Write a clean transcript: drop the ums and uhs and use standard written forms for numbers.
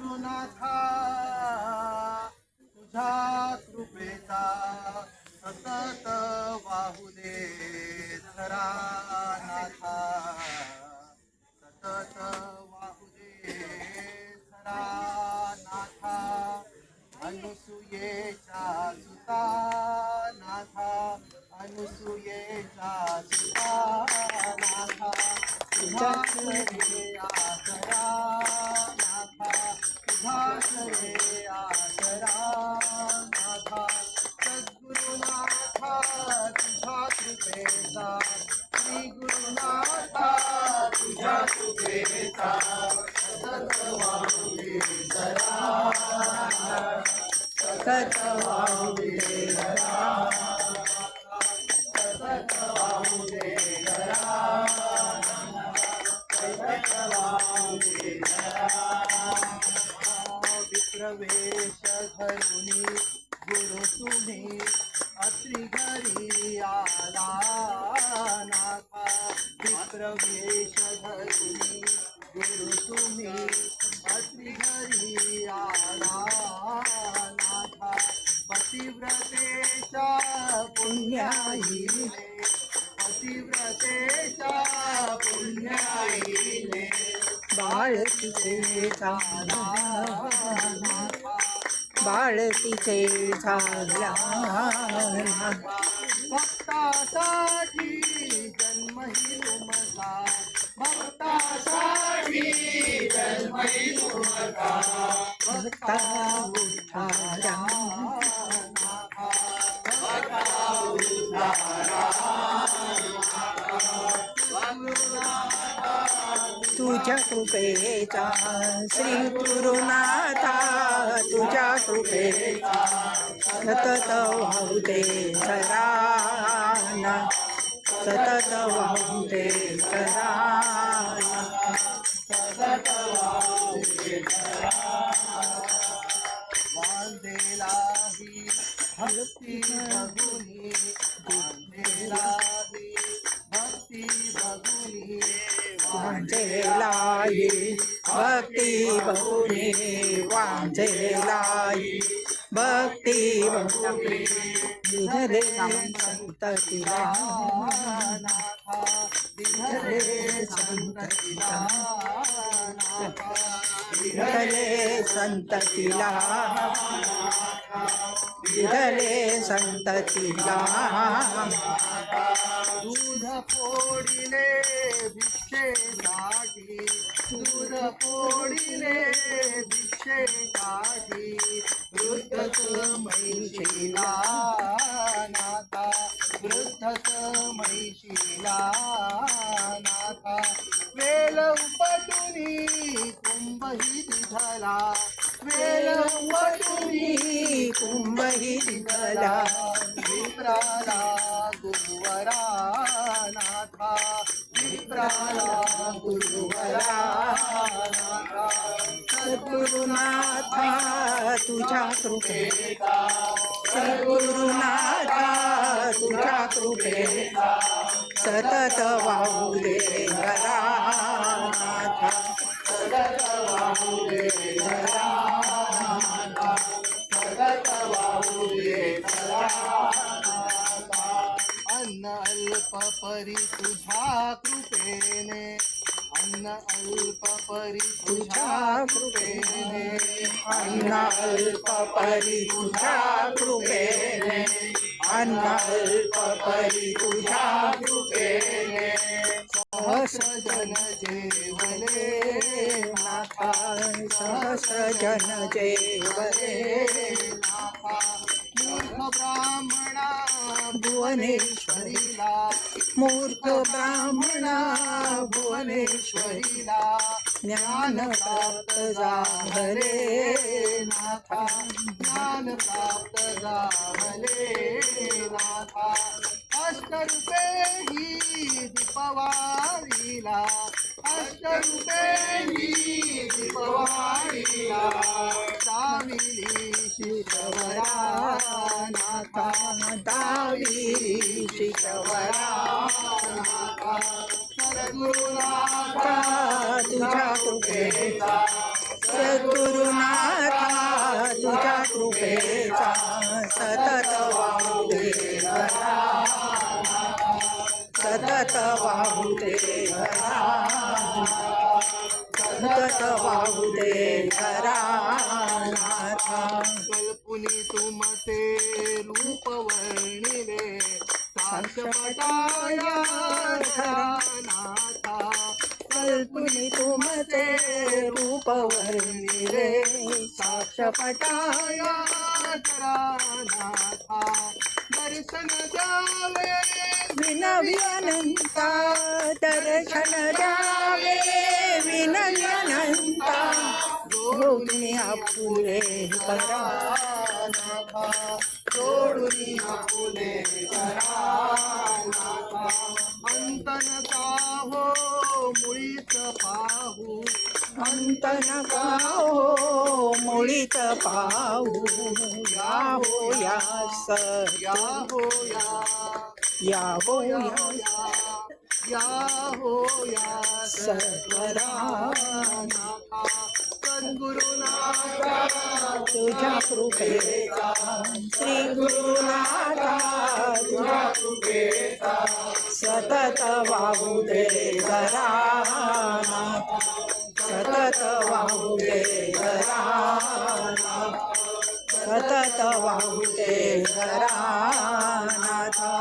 सद्गुरुनाथा तुझ्या कृपेचा सतत वाहू दे धरा नाथा सतत वाहू दे धरा नाथा अनुसूयेचा सुता नाथा अनुसूयेचा सुता नाथा तुझ्या आसरा नाथा तुझ्या आसरा नाथा सद्गुरुनाथा तुझ्या कृपेचा श्री गुरुनाथा तुझ्या कृपेचा सतत वाहू दे धरा सतत वाहू दे धरा सतत वाहू दे धरा सतत वाहू दे धरा विप्रवेश धरुनी गुरु तुम्ही अत्री घरी आला नाथा विप्रवेश धरुनी गुरु तुम्ही अत्री घरी आला नाथा पतिव्रतेच्या पुण्याईने पतिव्रतेच्या पुण्याईने बाळ तिचे झाला बाळ तिचे झाला भक्तासाठी जन्मही तुमचा भक्तासाठी जन्मही तुमचा भक्ता उद्धारा तुझ्या कृपेचा श्री गुरुनाथा तुझ्या कृपेचा सतत वाहू दे धरा सतत वाहू दे धरा सतत वाहू दे धरा बांधेलाही भक्ती बघुनी बांधेलाही भक्ती बघुनी वांझेलाई भक्ती बहुनी वांझेलाई भक्ती बहुनी विधरे संततीला नाथा विधरे संततीला विधरे संततीला विधरे संततीला दूध फोडिले भिक्षेसाठी दूध फोडिले भिक्षेसाठी वृद्धच मैशिला नाथा वृद्धच मैशिला नाथा वेल उपटुनी कुंभही दिधला वेल उपटुनी कुंभही दिधला विप्राला गुरुवरा नाथा विप्राला गुरुवरा नाथा सद्गुरुनाथा तुझ्या कृपेचा सद्गुरुनाथा तुझ्या कृपेचा सतत वाहू दे धरा सतत वाहू दे धरा सतत वाहू दे धरा अन्न अल्प परी तुझ्या कृपेने अन्न अल्प परी तुझ्या कृपेने अन्न अल्प परी तुझ्या कृपेने अन्न अल्प परी तुझ्या कृपेने सहस्र जन जेवले नाथा सहस्र जन जेवले नाथा मूर्ख ब्राह्मणा भुवनेश्वरीला मूर्ख ब्राह्मणा भुवनेश्वरीला ज्ञान प्राप्त झाले नाथा ज्ञान प्राप्त झाले नाथा अष्टरूपे ही दीपवारीला अष्टरूपे ही दीपवारीला दाविली शिशवरा नाथा दाविली शिशवरा नाथा सद्गुरुनाथा तुझ्या कृपेचा सद्गुरुनाथा तुझ्या कृपेचा सतत वाहू दे सतत वाहू दे सतत वाहू दे घरानाथा कल्पुनी तुमचे रूप वर्णिले साक्षपटाया घरानाथा कल्पुनी तुमचे रूप वर्णिले साक्षपटाया घरानाथा दर्शन द्यावे विनवी अनंता दर्शन द्यावे विनवी अनंता जोडून आपुले करा जोडून आपुले घरानाथा अंत नका हो मुळीच पाहू अंत नका हो मुळीत पाहू या हो या या हो या हो या या हो या सद्गुरुनाथा सद्गुरुनाथा तुझ्या कृपेचा श्री गुरुनाथा तुझ्या कृपेचा सतत वाहू दे घरानाथा सतत वाहू दे घरानाथा सतत वाहू दे घरानाथा